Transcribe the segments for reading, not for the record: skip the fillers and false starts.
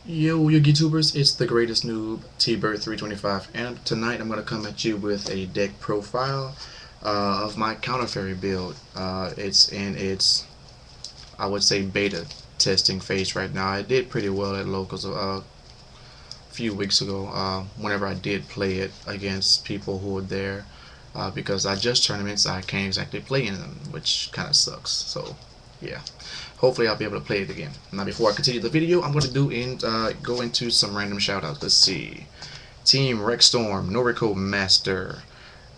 Yo, you YouTubers, it's the greatest noob, T-Bird325, and tonight I'm going to come at you with a deck profile of my Counter-Faerie build. It's in its, I would say, beta testing phase right now. I did pretty well at locals a few weeks ago whenever I did play it against people who were there because I just tournaments, I can't exactly play in them, which kind of sucks. So, yeah. Hopefully I'll be able to play it again. Now before I continue the video, I'm going to go into some random shoutouts. Let's see. Team Rexstorm, Noriko Master,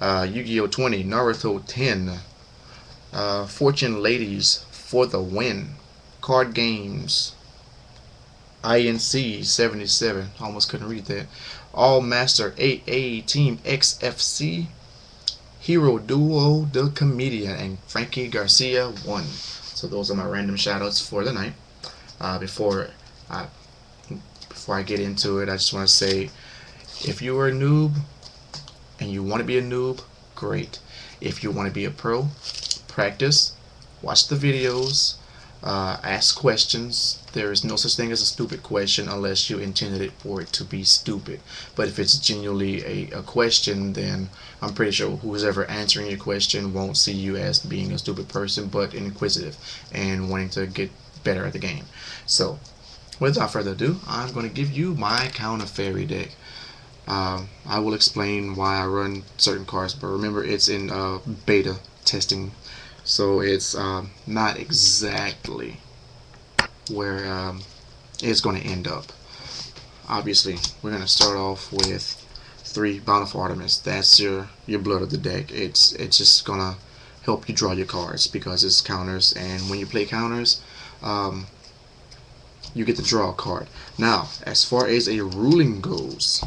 Yu-Gi-Oh! 20, Naruto 10, Fortune Ladies for the win, Card Games, INC 77, almost couldn't read that, All Master 8A, Team XFC, Hero Duo, The Comedian, and Frankie Garcia 1. So those are my random shoutouts for the night. Before I get into it, I just want to say, if you are a noob and you want to be a noob, great. If you want to be a pro, practice, watch the videos, ask questions. There is no such thing as a stupid question unless you intended it for it to be stupid. But if it's genuinely a question, then I'm pretty sure who's ever answering your question won't see you as being a stupid person, but inquisitive and wanting to get better at the game. So, without further ado, I'm going to give you my Counter-Faerie deck. I will explain why I run certain cards, but remember it's in beta testing, so it's not exactly where it's going to end up. Obviously, we're going to start off with 3 Bountiful Artemis. That's your blood of the deck. It's just going to help you draw your cards because it's counters, and when you play counters, you get to draw a card. Now, as far as a ruling goes,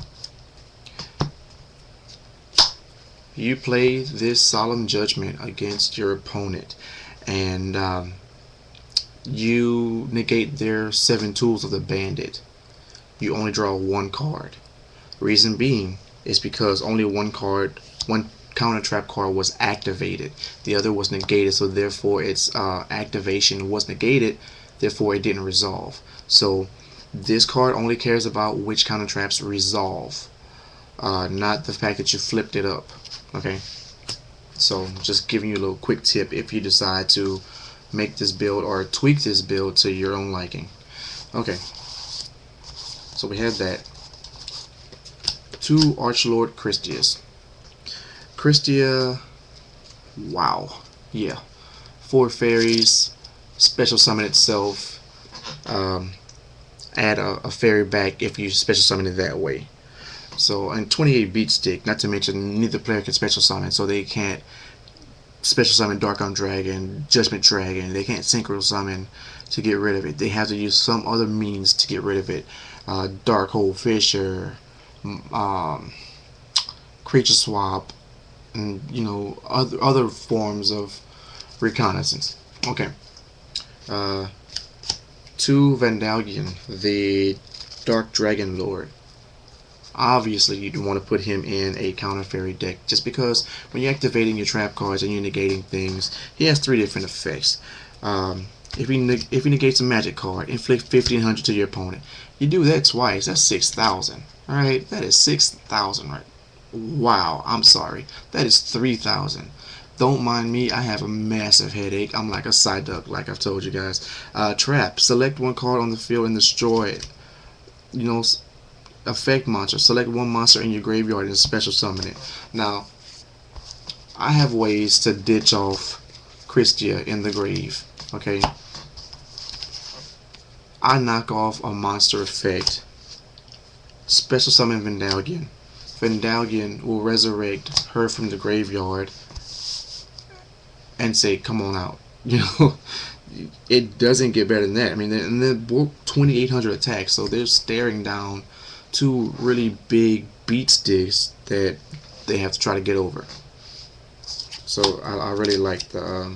you play this Solemn Judgment against your opponent, and you negate their 7 tools of the bandit. You only draw 1 card. Reason being is because only one counter trap card was activated. The other was negated, so therefore its activation was negated, therefore it didn't resolve. So this card only cares about which counter traps resolve, not the fact that you flipped it up. Okay, so just giving you a little quick tip if you decide to make this build or tweak this build to your own liking. Okay, so we have that. 2 Archlord Christias. Christia, wow, yeah. 4 fairies, special summon itself, add a fairy back if you special summon it that way. So, and 28 beat stick, not to mention neither player can special summon, so they can't special summon Dark Arm Dragon, Judgment Dragon, they can't synchro summon to get rid of it. They have to use some other means to get rid of it. Dark Hole Fisher, Creature Swap, and other forms of reconnaissance. Okay. 2 Vandalgian, the Dark Dragon Lord. Obviously you want to put him in a Counter-Faerie deck just because when you're activating your trap cards and you're negating things, he has 3 different effects. If he negates a magic card, inflict 1500 to your opponent. You do that twice, that's 6,000. Alright, that is 6,000, right? Wow, I'm sorry. That is 3,000. Don't mind me, I have a massive headache. I'm like a side duck, like I've told you guys. Trap, select 1 card on the field and destroy it. Effect monster, select 1 monster in your graveyard and special summon it. Now, I have ways to ditch off Christia in the grave. Okay, I knock off a monster effect, special summon Vandalgian. Vandalgian will resurrect her from the graveyard and say, come on out. It doesn't get better than that. I mean, they're 2,800 attacks, so they're staring down 2 really big beat sticks that they have to try to get over. So I really like the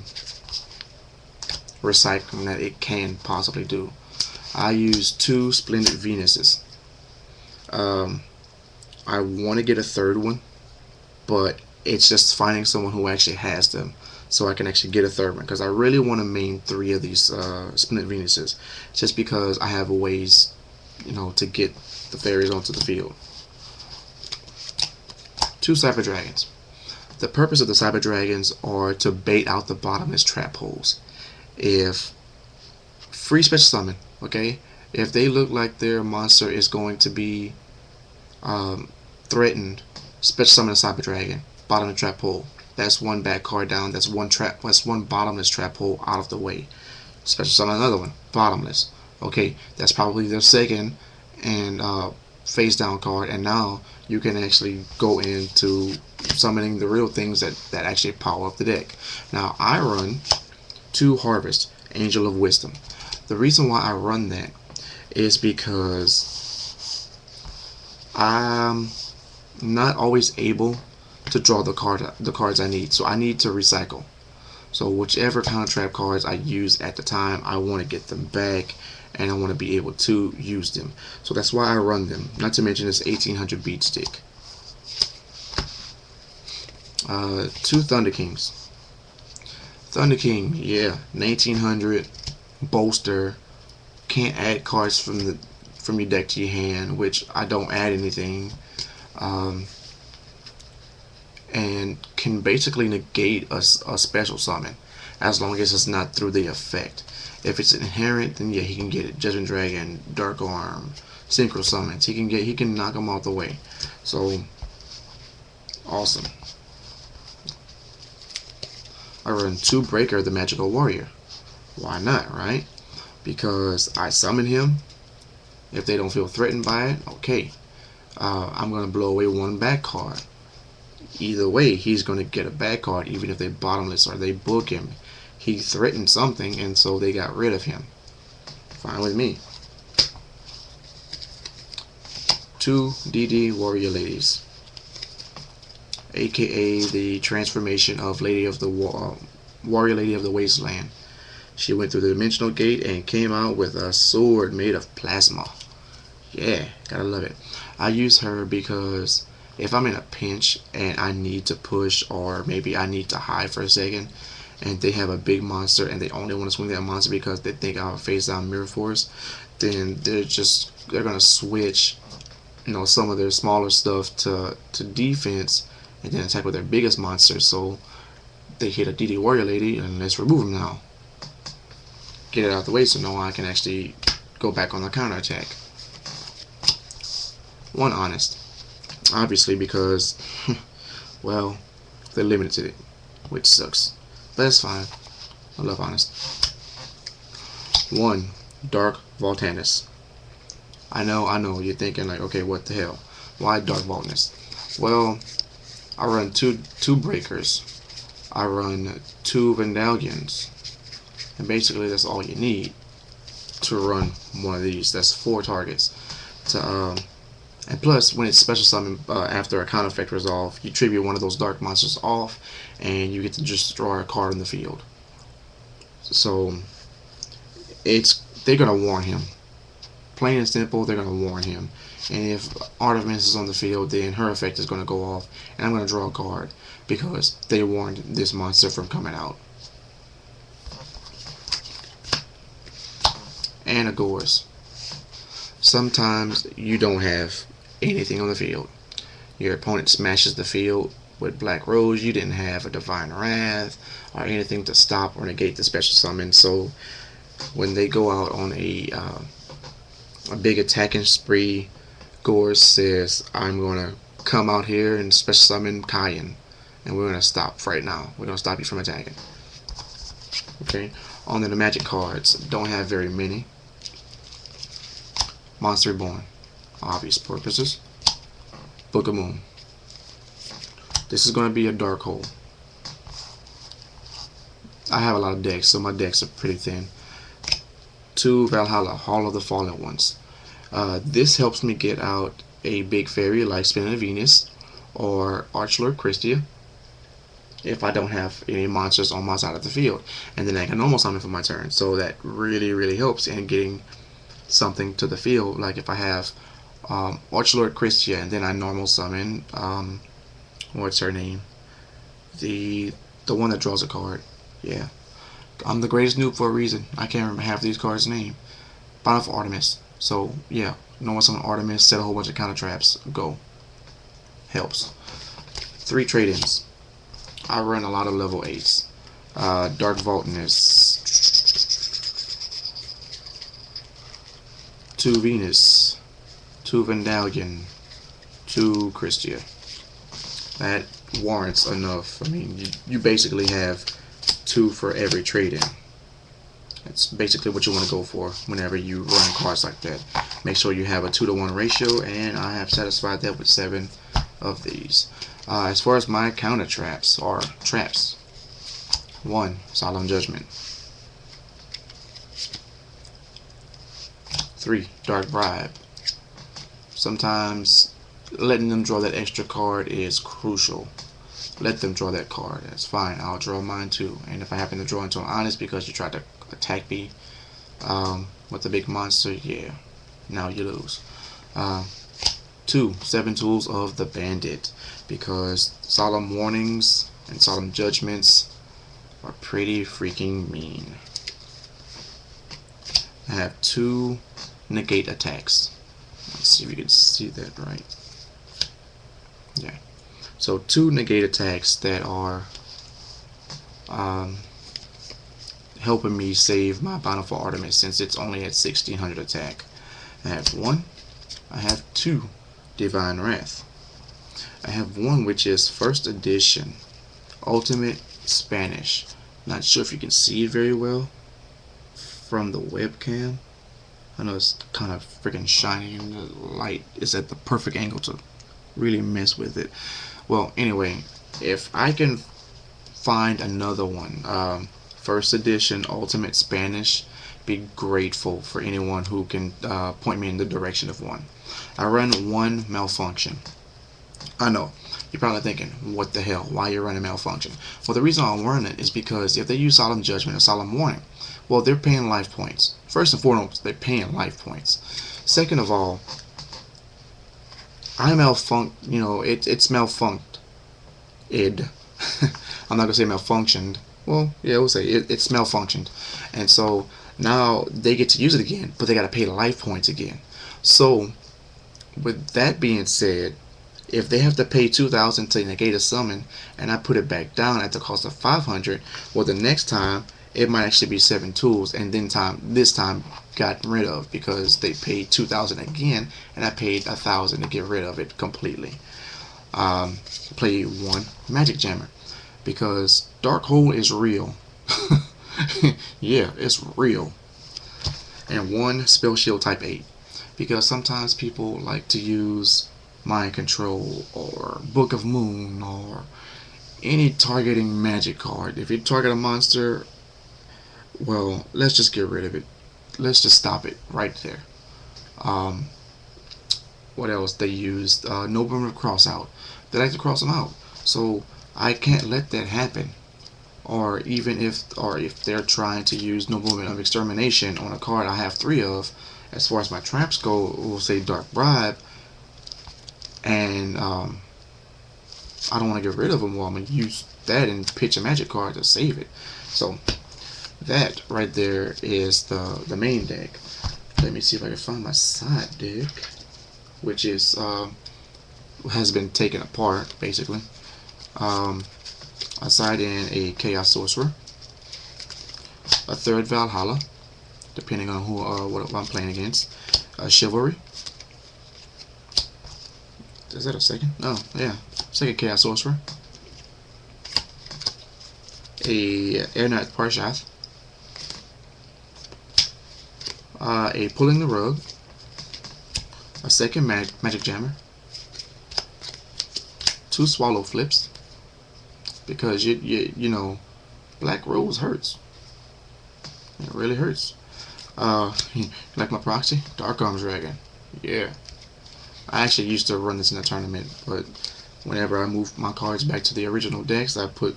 recycling that it can possibly do. I use 2 Splendid Venuses. I want to get a 3rd one, but it's just finding someone who actually has them so I can actually get a 3rd one, because I really want to main 3 of these Splendid Venuses, just because I have ways to get the fairies onto the field. 2 Cyber Dragons. The purpose of the Cyber Dragons are to bait out the bottomless trap holes. If free special summon, okay, if they look like their monster is going to be threatened, special summon a Cyber Dragon, bottom of the trap hole. That's one bad card down. That's one bottomless trap hole out of the way. Special summon another one, bottomless. Okay, that's probably their second and face down card, and now you can actually go into summoning the real things that actually power up the deck. Now I run 2 Harvest, Angel of Wisdom. The reason why I run that is because I'm not always able to draw the cards I need, so I need to recycle. So whichever counter trap cards I use at the time, I want to get them back, and I want to be able to use them. So that's why I run them. Not to mention this 1800 beat stick. 2 Thunder Kings. Thunder King, yeah, 1900 bolster. Can't add cards from your deck to your hand, which I don't add anything. And can basically negate a special summon as long as it's not through the effect. If it's inherent, then yeah, he can get it. Judgment Dragon, Dark Arm, Synchro Summons. He can knock them out the way. So awesome. I run 2 Breaker, the Magical Warrior. Why not, right? Because I summon him. If they don't feel threatened by it, okay. I'm gonna blow away 1 bad card. Either way, he's going to get a bad card, even if they bottomless or they book him. He threatened something, and so they got rid of him. Fine with me. 2 DD Warrior Ladies, aka the transformation of Warrior Lady of the Wasteland. She went through the dimensional gate and came out with a sword made of plasma. Yeah, gotta love it. I use her because if I'm in a pinch and I need to push, or maybe I need to hide for a second, and they have a big monster and they only want to swing that monster because they think I'll face down Mirror Force, then they're gonna switch, some of their smaller stuff to defense, and then attack with their biggest monster. So they hit a DD Warrior Lady, and let's remove them now. Get it out of the way so no one can actually go back on the counter attack. 1 Honest. Obviously, because, well, they limited it, which sucks. But that's fine. I love Honest. 1 Dark Voltanus. I know, you're thinking like, okay, what the hell? Why Dark Voltanus? Well, I run two breakers. I run 2 Vandalions. And basically that's all you need to run one of these. That's 4 targets. And plus, when it's special summon after a counter effect resolve, you tribute one of those dark monsters off, and you get to just draw a card in the field. So they're gonna warn him. Plain and simple, they're gonna warn him. And if Artemis is on the field, then her effect is gonna go off, and I'm gonna draw a card because they warned this monster from coming out. And Agors. Sometimes you don't have anything on the field. Your opponent smashes the field with Black Rose. You didn't have a Divine Wrath or anything to stop or negate the special summon. So when they go out on a big attacking spree, Gores says, I'm gonna come out here and special summon Kayan, and we're gonna stop right now. We're gonna stop you from attacking. Okay. On the magic cards, don't have very many. Monster Reborn, obvious purposes. Book of Moon. This is going to be a dark hole. I have a lot of decks, so my decks are pretty thin. 2 Valhalla, Hall of the Fallen Ones. This helps me get out a big fairy like Spinning Venus or Archlord Christia if I don't have any monsters on my side of the field, and then I can normal summon for my turn. So that really helps in getting something to the field. Like if I have Archlord Christia and then I normal summon what's her name, the one that draws a card. Yeah, I'm the greatest noob for a reason. I can't remember half these cards' name. Battle for Artemis. So yeah, knowing some Artemis, set a whole bunch of counter traps, go. Helps. 3 trade-ins. I run a lot of level 8s. Dark Vaultness, 2 Venus, 2 Vandalion, 2 Christia. That warrants enough. I mean, you basically have 2 for every trade-in. That's basically what you want to go for whenever you run cards like that. Make sure you have a 2-to-1 ratio, and I have satisfied that with 7 of these. As far as my counter traps, or traps, 1, Solemn Judgment. 3, Dark Bribe. Sometimes letting them draw that extra card is crucial. Let them draw that card. That's fine. I'll draw mine too. And if I happen to draw into an honest because you tried to attack me with a big monster, yeah, now you lose. 2, 7 Tools of the Bandit, because Solemn Warnings and Solemn Judgments are pretty freaking mean. I have 2 negate attacks. Let's see if you can see that right. Yeah. So 2 negate attacks that are helping me save my Bountiful Artemis since it's only at 1600 attack. I have 1. I have 2 Divine Wrath. I have 1 which is first edition Ultimate Spanish. Not sure if you can see it very well from the webcam. I know it's kind of freaking shiny and the light is at the perfect angle to really mess with it. Well, anyway, if I can find another one, first edition Ultimate Spanish, be grateful for anyone who can point me in the direction of one. I run 1 Malfunction. I know, you're probably thinking, what the hell, why you running Malfunction? Well, the reason I'm running it is because if they use Solemn Judgment or Solemn Warning, well, they're paying life points. First and foremost, they're paying life points. Second of all, it's malfunctioned. I'm not gonna say malfunctioned. Well, yeah, we'll say it's malfunctioned, and so now they get to use it again, but they gotta pay the life points again. So, with that being said, if they have to pay 2,000 to negate a summon, and I put it back down at the cost of 500, well, the next time it might actually be 7 tools, and then this time got rid of because they paid 2,000 again, and I paid 1,000 to get rid of it completely. Play 1 Magic Jammer because Dark Hole is real. Yeah, it's real. And 1 Spell Shield type 8 because sometimes people like to use Mind Control or Book of Moon or any targeting magic card. If you target a monster, well, let's just get rid of it. Let's just stop it right there. What else? They used Noob cross out. They like to cross them out, so I can't let that happen. Or even if they're trying to use No Movement of Extermination on a card I have 3 of, as far as my traps go, we'll say Dark Bribe, and I don't want to get rid of them. Well, I'm gonna use that and pitch a magic card to save it. So that right there is the main deck. Let me see if I can find my side deck, which is has been taken apart basically. I side in a Chaos Sorcerer, a 3rd Valhalla, depending on what I'm playing against, a Chivalry. Is that a second? Oh, yeah, second Chaos Sorcerer, a Air Knight Parshath, a Pulling the Rug, a second Magic Jammer, 2 Swallow Flips, because you know, Black Rose hurts. It really hurts. Like my proxy, Dark Arms Dragon. Yeah, I actually used to run this in a tournament, but whenever I moved my cards back to the original decks, I put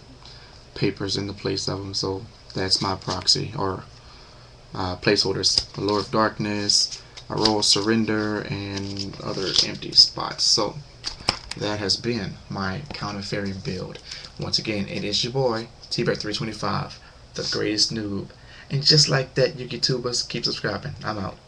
papers in the place of them. So that's my proxy or placeholders. A Lord of Darkness, a Royal Surrender, and other empty spots. So that has been my Counter-Faerie build. Once again, it is your boy, T-Bear325, the greatest noob. And just like that, you YouTubers, keep subscribing. I'm out.